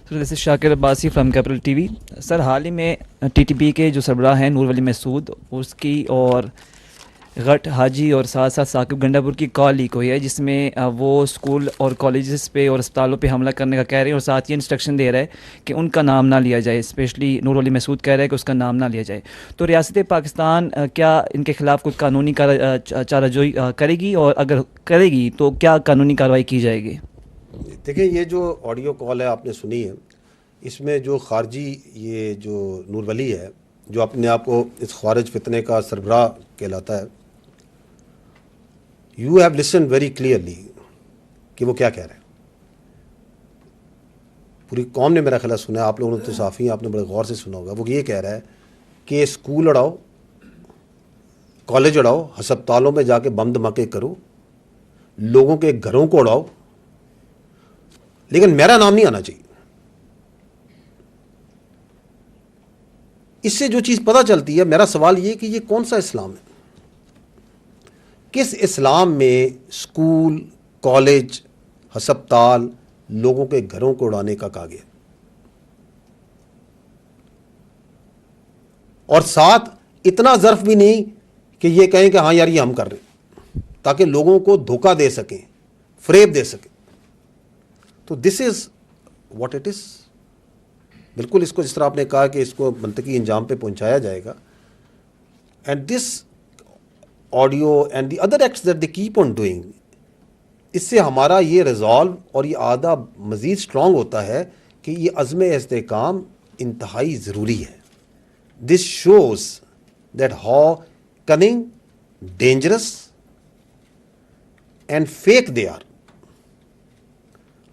Sir this is Shakir Abbasi from Capital TV وی. Sir حال ہی میں ٹی ٹی پی کے جو سربراہ ہیں نور ولی مسعود اس کی اور غٹ حاجی اور ساتھ ساتھ ثاقب گنڈا پور کی کال لیک ہوئی ہے جس میں وہ اسکول اور کالجز پہ اور اسپتالوں پہ حملہ کرنے کا کہہ رہے ہیں اور ساتھ یہ انسٹرکشن دے رہا ہے کہ ان کا نام نہ لیا جائے. اسپیشلی نور ولی مسعود کہہ رہا ہے کہ اس کا نام نہ لیا جائے. تو ریاست پاکستان کیا ان کے خلاف کوئی قانونی چارہ جوئی کرے گی، اور اگر کرے گی تو کیا قانونی کارروائی کی جائے گی؟ دیکھیں، یہ جو آڈیو کال ہے آپ نے سنی ہے، اس میں جو خارجی یہ جو نور ولی ہے جو اپنے آپ کو اس خوارج فتنے کا سربراہ کہلاتا ہے، you have listen very clearly کہ وہ کیا کہہ رہے ہیں. پوری قوم نے میرا خیال سنا ہے، آپ لوگوں نے تو صافی ہیں، آپ نے بڑے غور سے سنا ہوگا. وہ یہ کہہ رہا ہے کہ اسکول اڑاؤ، کالج اڑاؤ، ہسپتالوں میں جا کے بم دھماکے کرو، لوگوں کے گھروں کو اڑاؤ، لیکن میرا نام نہیں آنا چاہیے. اس سے جو چیز پتہ چلتی ہے، میرا سوال یہ کہ یہ کون سا اسلام ہے؟ کس اسلام میں اسکول، کالج، ہسپتال، لوگوں کے گھروں کو اڑانے کا کہا گیا؟ اور ساتھ اتنا ظرف بھی نہیں کہ یہ کہیں کہ ہاں یار یہ ہم کر رہے ہیں، تاکہ لوگوں کو دھوکہ دے سکیں، فریب دے سکیں. تو دس از واٹ اٹ از. بالکل اس کو جس طرح آپ نے کہا کہ اس کو منطقی انجام پہ پہنچایا جائے گا. And this audio and the other acts that they keep on doing, اس سے ہمارا یہ ریزالو اور یہ عہدہ مزید اسٹرانگ ہوتا ہے کہ یہ عزم استحکام انتہائی ضروری ہے. This shows that how cunning, dangerous and fake they are,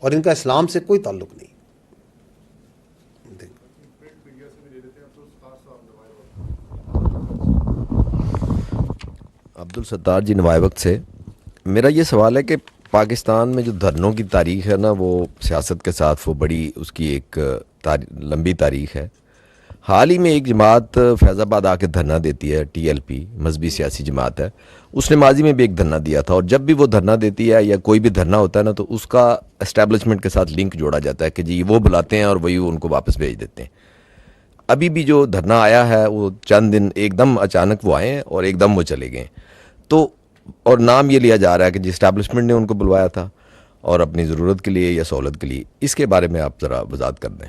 اور ان کا اسلام سے کوئی تعلق نہیں. عبدالستار جی نوائے وقت سے میرا یہ سوال ہے کہ پاکستان میں جو دھرنوں کی تاریخ ہے نا، وہ سیاست کے ساتھ وہ بڑی اس کی ایک لمبی تاریخ ہے. حال ہی میں ایک جماعت فیض آباد آ کے دھرنا دیتی ہے، ٹی ایل پی مذہبی سیاسی جماعت ہے. اس نے ماضی میں بھی ایک دھرنا دیا تھا، اور جب بھی وہ دھرنا دیتی ہے یا کوئی بھی دھرنا ہوتا ہے نا، تو اس کا اسٹیبلشمنٹ کے ساتھ لنک جوڑا جاتا ہے کہ جی وہ بلاتے ہیں اور وہی ان کو واپس بھیج دیتے ہیں. ابھی بھی جو دھرنا آیا ہے وہ چند دن ایک دم اچانک وہ آئے ہیں اور ایک دم وہ چلے گئے. تو اور نام یہ لیا جا رہا ہے کہ جی اسٹیبلشمنٹ نے ان کو بلوایا تھا اور اپنی ضرورت کے لیے یا سہولت کے لیے. اس کے بارے میں آپ ذرا وضاحت کر دیں.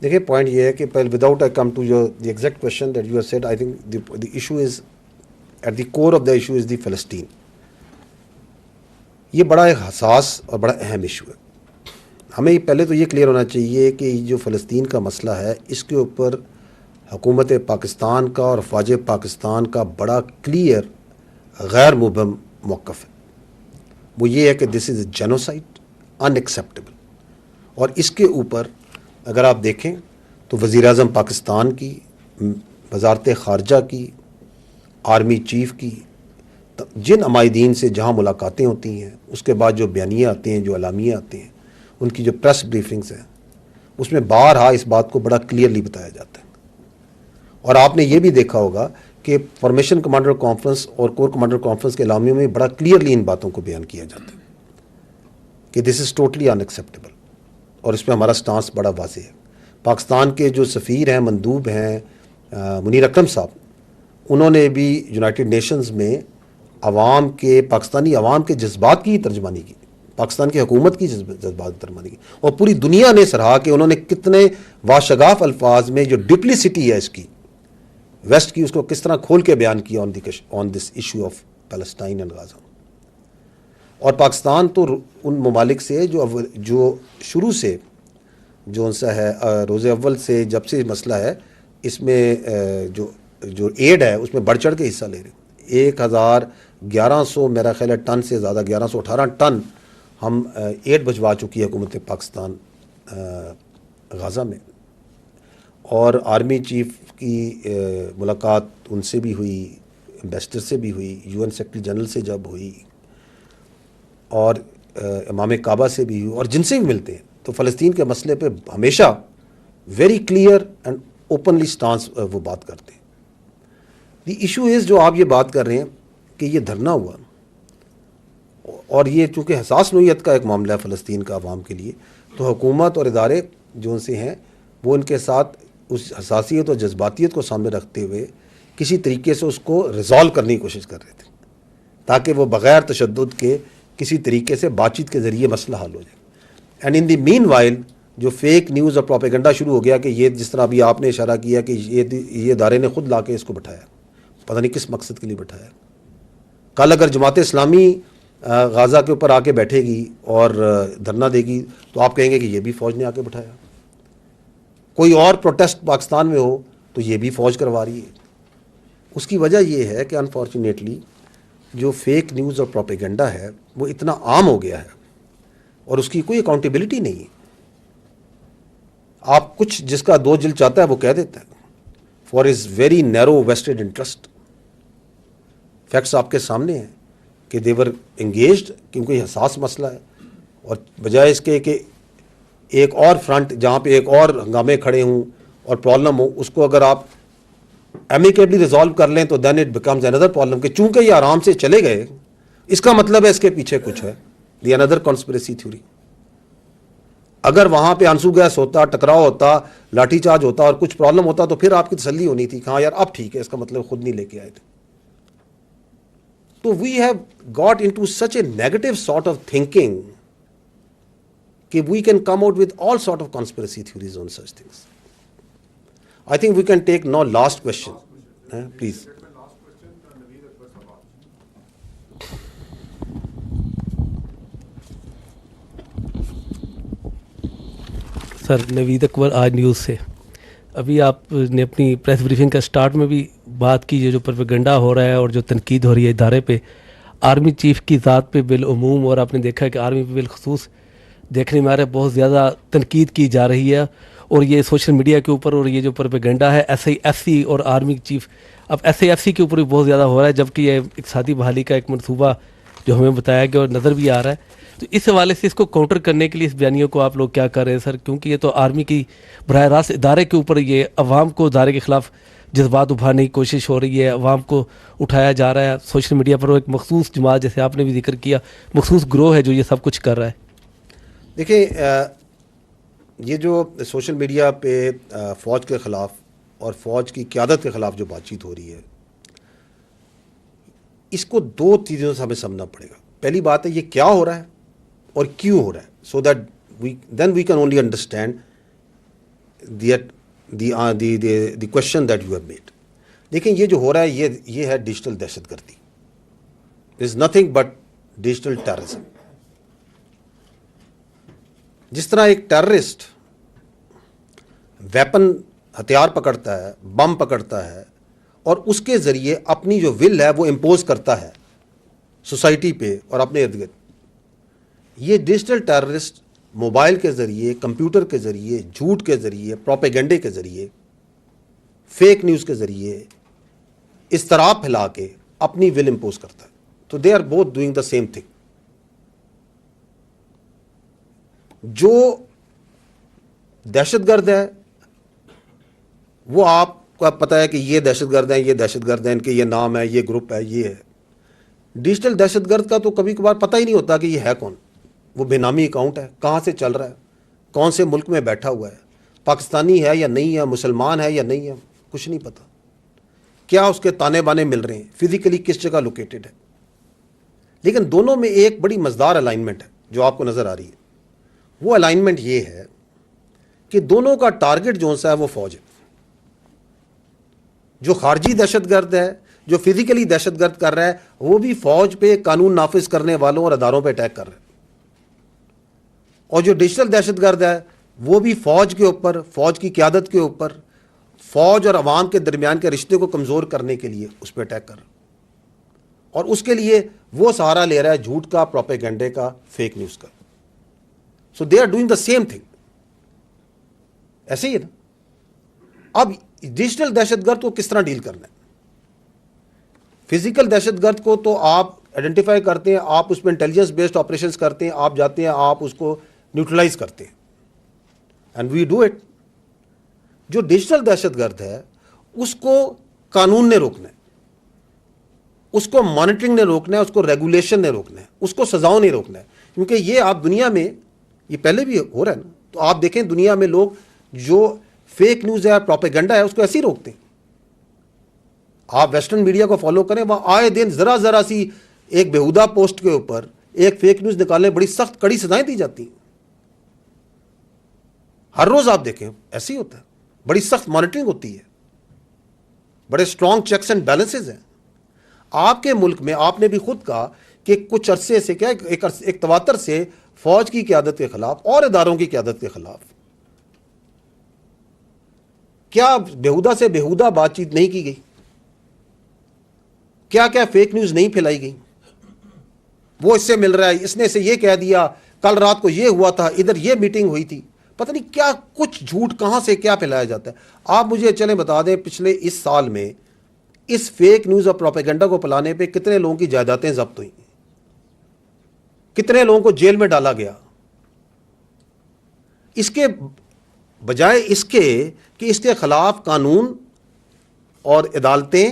دیکھیے، پوائنٹ یہ ہے کہ پہلے without I come to your the exact question that you have said, I think the issue is at the core of the issue is the فلسطین. یہ بڑا ایک حساس اور بڑا اہم ایشو ہے. ہمیں پہلے تو یہ کلیئر ہونا چاہیے کہ یہ جو فلسطین کا مسئلہ ہے، اس کے اوپر حکومت پاکستان کا اور افواج پاکستان کا بڑا کلیئر غیر مبہم موقف ہے. وہ یہ ہے کہ دس از جینوسائڈ، ان ایکسیپٹیبل. اور اس کے اوپر اگر آپ دیکھیں تو وزیر اعظم پاکستان کی، وزارت خارجہ کی، آرمی چیف کی، جن عمائدین سے جہاں ملاقاتیں ہوتی ہیں، اس کے بعد جو بیانیے آتے ہیں، جو اعلامیے آتے ہیں، ان کی جو پریس بریفنگز ہیں، اس میں بارہا اس بات کو بڑا کلیئرلی بتایا جاتا ہے. اور آپ نے یہ بھی دیکھا ہوگا کہ فارمیشن کمانڈر کانفرنس اور کور کمانڈر کانفرنس کے اعلامیوں میں بڑا کلیئرلی ان باتوں کو بیان کیا جاتا ہے کہ دس از ٹوٹلی ان ایکسیپٹیبل. اور اس پہ ہمارا سٹانس بڑا واضح ہے. پاکستان کے جو سفیر ہیں، مندوب ہیں، منیر اکرم صاحب، انہوں نے بھی یونائٹڈ نیشنز میں عوام کے، پاکستانی عوام کے جذبات کی ترجمانی کی، پاکستان کی حکومت کی جذبات کی ترجمانی کی، اور پوری دنیا نے سراہا کہ انہوں نے کتنے واشگاف الفاظ میں جو ڈپلیسٹی ہے اس کی ویسٹ کی، اس کو کس طرح کھول کے بیان کیا on this issue of Palestine and Gaza. اور پاکستان تو ان ممالک سے جو شروع سے جو ان سے ہے، روز اول سے جب سے مسئلہ ہے، اس میں جو ایڈ ہے اس میں بڑھ چڑھ کے حصہ لے رہے ہیں. 1100 میرا خیال ہے ٹن سے زیادہ، 1118 ٹن ہم ایڈ بھجوا چکی ہے حکومت پاکستان غازہ میں. اور آرمی چیف کی ملاقات ان سے بھی ہوئی، امبیسڈر سے بھی ہوئی، UN سیکرٹری جنرل سے جب ہوئی، اور امام کعبہ سے بھی ہوئی، اور جن سے بھی ملتے ہیں تو فلسطین کے مسئلے پہ ہمیشہ very clear and openly stance وہ بات کرتے ہیں. دی ایشو از، جو آپ یہ بات کر رہے ہیں کہ یہ دھرنا ہوا، اور یہ چونکہ حساس نوعیت کا ایک معاملہ ہے فلسطین کا عوام کے لیے، تو حکومت اور ادارے جو ان سے ہیں وہ ان کے ساتھ اس حساسیت اور جذباتیت کو سامنے رکھتے ہوئے کسی طریقے سے اس کو ریزالو کرنے کی کوشش کر رہے تھے تاکہ وہ بغیر تشدد کے کسی طریقے سے بات چیت کے ذریعے مسئلہ حل ہو جائے. And in the meanwhile جو فیک نیوز اور پروپیگنڈا شروع ہو گیا کہ یہ جس طرح ابھی آپ نے اشارہ کیا کہ یہ ادارے نے خود لا کے اس کو بٹھایا, پتہ نہیں کس مقصد کے لیے بٹھایا. کل اگر جماعت اسلامی غازہ کے اوپر آ کے بیٹھے گی اور دھرنا دے گی تو آپ کہیں گے کہ یہ بھی فوج نے آ کے بٹھایا. کوئی اور پروٹیسٹ پاکستان میں ہو تو یہ بھی فوج کروا رہی ہے. اس کی وجہ یہ ہے کہ انفارچونیٹلی جو فیک نیوز اور پروپیگنڈا ہے وہ اتنا عام ہو گیا ہے اور اس کی کوئی اکاؤنٹیبلٹی نہیں ہے. آپ کچھ جس کا دو جلد چاہتا ہے وہ کہہ دیتا ہے for is very narrow vested interest. Facts آپ کے سامنے ہیں کہ دیور انگیجڈ کیونکہ یہ حساس مسئلہ ہے, اور بجائے اس کے کہ ایک اور فرنٹ جہاں پہ ایک اور ہنگامے کھڑے ہوں اور پرابلم ہو اس کو اگر آپ ایمیکیبلی ریزالو کر لیں تو دین اٹ بیکمز اندر پرابلم کہ چونکہ یہ آرام سے چلے گئے اس کا مطلب ہے اس کے پیچھے کچھ ہے, دی اندر کانسپریسی تھیوری. اگر وہاں پہ آنسو گیس ہوتا, ٹکراؤ ہوتا, لاٹھی چارج ہوتا اور کچھ پرابلم ہوتا تو پھر آپ کی تسلی ہونی تھی کہ ہاں یار اب ٹھیک ہے, اس کا مطلب خود نہیں لے کے آئے تھے. تو we have got into such a negative sort of thinking کہ we can come out with all sort of conspiracy theories on such things. I think we can take now last question. Please. Sir Naveed Akbar Aaj news سے. ابھی آپ نے اپنی press briefing کا start میں بھی بات کی, جو پروپیگنڈا ہو رہا ہے اور جو تنقید ہو رہی ہے ادارے پہ, آرمی چیف کی ذات پہ بالعموم, اور آپ نے دیکھا کہ آرمی پہ بالخصوص دیکھنے میں آ رہا ہے بہت زیادہ تنقید کی جا رہی ہے, اور یہ سوشل میڈیا کے اوپر, اور یہ جو پروپیگنڈا ہے SIFC اور آرمی چیف, اب SIFC کے اوپر بھی بہت زیادہ ہو رہا ہے, جبکہ یہ اقتصادی بحالی کا ایک منصوبہ جو ہمیں بتایا گیا اور نظر بھی آ رہا ہے. تو اس حوالے سے اس کو کاؤنٹر کرنے کے لیے اس بیانیوں کو آپ لوگ کیا کر رہے ہیں سر؟ کیونکہ یہ تو آرمی کی براہ راست ادارے کے اوپر, یہ عوام کو ادارے کے خلاف جذبات ابھارنے کی کوشش ہو رہی ہے, عوام کو اٹھایا جا رہا ہے سوشل میڈیا پر, وہ ایک مخصوص جماعت جیسے آپ نے بھی ذکر کیا, مخصوص گروہ ہے جو یہ سب کچھ کر رہا ہے. دیکھیں یہ جو سوشل میڈیا پہ فوج کے خلاف اور فوج کی قیادت کے خلاف جو بات چیت ہو رہی ہے, اس کو دو چیزوں سے ہمیں سمجھنا پڑے گا. پہلی بات ہے یہ کیا ہو رہا ہے اور کیوں ہو رہا ہے, so that then we can only understand the question that you have made. دیکھیں یہ جو ہو رہا ہے یہ ہے ڈیجیٹل دہشت گردی. It is nothing but digital terrorism. جس طرح ایک ٹیررسٹ ویپن ہتھیار پکڑتا ہے, بم پکڑتا ہے, اور اس کے ذریعے اپنی جو ول ہے وہ امپوز کرتا ہے سوسائٹی پہ اور اپنے ارد گرد, یہ ڈیجیٹل ٹیررسٹ موبائل کے ذریعے, کمپیوٹر کے ذریعے, جھوٹ کے ذریعے, پروپیگنڈے کے ذریعے, فیک نیوز کے ذریعے اضطراب پھیلا کے اپنی ول امپوز کرتا ہے. تو they are both doing the same thing. جو دہشت گرد ہے وہ آپ کو پتہ ہے کہ یہ دہشت گرد ہیں, یہ دہشت گرد ہیں, ان کے یہ نام ہے, یہ گروپ ہے, یہ ہے. ڈیجیٹل دہشت گرد کا تو کبھی کبھار پتہ ہی نہیں ہوتا کہ یہ ہے کون. وہ بے نامی اکاؤنٹ ہے, کہاں سے چل رہا ہے, کون سے ملک میں بیٹھا ہوا ہے, پاکستانی ہے یا نہیں ہے, مسلمان ہے یا نہیں ہے, کچھ نہیں پتہ. کیا اس کے تانے بانے مل رہے ہیں, فزیکلی کس جگہ لوکیٹڈ ہے. لیکن دونوں میں ایک بڑی مزدار الائنمنٹ ہے جو آپ کو نظر آ رہی ہے. وہ الائنمنٹ یہ ہے کہ دونوں کا ٹارگٹ جو سا ہے وہ فوج ہے. جو خارجی دہشت گرد ہے, جو فزیکلی دہشت گرد کر رہا ہے, وہ بھی فوج پہ قانون نافذ کرنے والوں اور اداروں پہ اٹیک کر رہا ہے. اور جو ڈیجیٹل دہشت گرد ہے وہ بھی فوج کے اوپر, فوج کی قیادت کے اوپر, فوج اور عوام کے درمیان کے رشتے کو کمزور کرنے کے لیے اس پہ اٹیک کر رہا ہے. اور اس کے لیے وہ سہارا لے رہا ہے جھوٹ کا, پروپیگنڈے کا, فیک نیوز کا. So they are doing the same thing. ایسے ہی ہے نا. اب ڈیجیٹل دہشت گرد کو کس طرح ڈیل کرنا ہے؟ فزیکل دہشت گرد کو تو آپ آئیڈینٹیفائی کرتے ہیں, آپ اس میں انٹیلیجنس بیسڈ آپریشنز کرتے ہیں, آپ جاتے ہیں, آپ اس کو نیوٹرلائز کرتے ہیں, اینڈ وی ڈو اٹ. جو ڈیجیٹل دہشت گرد ہے اس کو قانون نے روکنا ہے, اس کو مانیٹرنگ نے روکنا ہے, اس کو ریگولیشن نے روکنا ہے, اس کو سزاؤں نے روکنا ہے. کیونکہ یہ آپ دنیا میں یہ پہلے بھی ہو رہا ہے نا. تو آپ دیکھیں دنیا میں لوگ جو فیک نیوز ہے, پروپیگنڈا ہے, اس کو ایسے ہی روکتے ہیں. آپ ویسٹرن میڈیا کو فالو کریں, وہاں آئے دن ذرا سی ایک بیہودہ پوسٹ کے اوپر ایک فیک نیوز نکالے, بڑی سخت کڑی سزائیں دی جاتی ہیں. ہر روز آپ دیکھیں ایسے ہی ہوتا ہے, بڑی سخت مانیٹرنگ ہوتی ہے, بڑے اسٹرانگ چیکس اینڈ بیلنسز ہیں. آپ کے ملک میں آپ نے بھی خود کہا کہ کچھ عرصے سے کیا ایک تواتر سے فوج کی قیادت کے خلاف اور اداروں کی قیادت کے خلاف کیا بیہودہ سے بیہودہ بات چیت نہیں کی گئی, کیا کیا فیک نیوز نہیں پھیلائی گئی. وہ اس سے مل رہا ہے, اس نے سے یہ کہہ دیا, کل رات کو یہ ہوا تھا, ادھر یہ میٹنگ ہوئی تھی, پتہ نہیں کیا کچھ جھوٹ کہاں سے کیا پھیلایا جاتا ہے. آپ مجھے چلیں بتا دیں پچھلے اس سال میں اس فیک نیوز اور پروپیگنڈا کو پھیلانے پہ کتنے لوگوں کی جائیدادیں ضبط ہوئی, کتنے لوگوں کو جیل میں ڈالا گیا. اس کے بجائے اس کے کہ اس کے خلاف قانون اور عدالتیں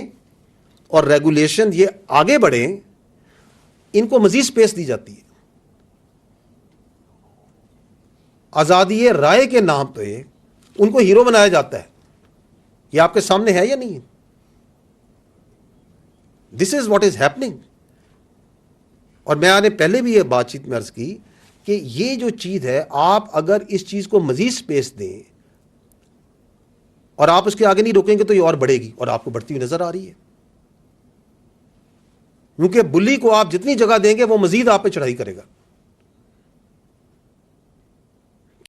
اور ریگولیشن یہ آگے بڑھیں, ان کو مزید سپیس دی جاتی ہے. آزادی رائے کے نام پہ ان کو ہیرو بنایا جاتا ہے. یہ آپ کے سامنے ہے یا نہیں ہے؟ دس از واٹ از ہیپننگ. اور میں نے پہلے بھی یہ بات چیت میں عرض کی کہ یہ جو چیز ہے, آپ اگر اس چیز کو مزید سپیس دیں اور آپ اس کے آگے نہیں روکیں گے تو یہ اور بڑھے گی, اور آپ کو بڑھتی ہوئی نظر آ رہی ہے. کیونکہ بلی کو آپ جتنی جگہ دیں گے وہ مزید آپ پہ چڑھائی کرے گا.